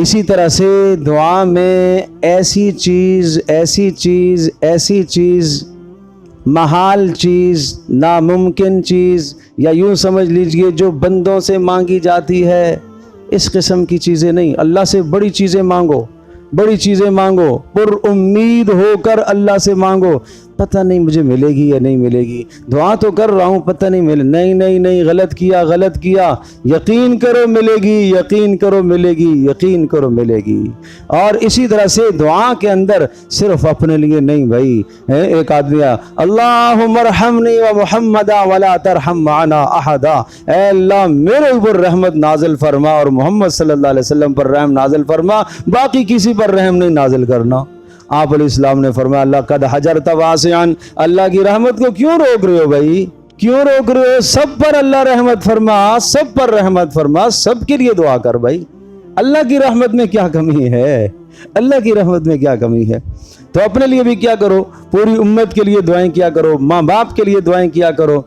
اسی طرح سے دعا میں ایسی چیز محال چیز، ناممکن چیز، یا یوں سمجھ لیجئے جو بندوں سے مانگی جاتی ہے، اس قسم کی چیزیں نہیں۔ اللہ سے بڑی چیزیں مانگو، پر امید ہو کر اللہ سے مانگو۔ پتہ نہیں مجھے ملے گی یا نہیں ملے گی، دعا تو کر رہا ہوں، پتہ نہیں ملے، نہیں، غلط کیا، یقین کرو ملے گی۔ اور اسی طرح سے دعا کے اندر صرف اپنے لیے نہیں بھائی، ایک آدمی اللہم ارحمنی و محمدا ولا ترحم معنا احدا، اے اللہ میرے اوپر رحمت نازل فرما اور محمد صلی اللہ علیہ وسلم پر رحم نازل فرما، باقی کسی پر رحم نہیں نازل کرنا۔ آپ علیہ السلام نے فرمایا اللہ قد حجرت واسعا، اللہ کی رحمت کو کیوں روک رہے ہو بھائی، کیوں روک رہے ہو؟ سب پر اللہ رحمت فرما، سب کے لیے دعا کر بھائی۔ اللہ کی رحمت میں کیا کمی ہے؟ تو اپنے لیے بھی کیا کرو، پوری امت کے لیے دعائیں کیا کرو، ماں باپ کے لیے دعائیں کیا کرو،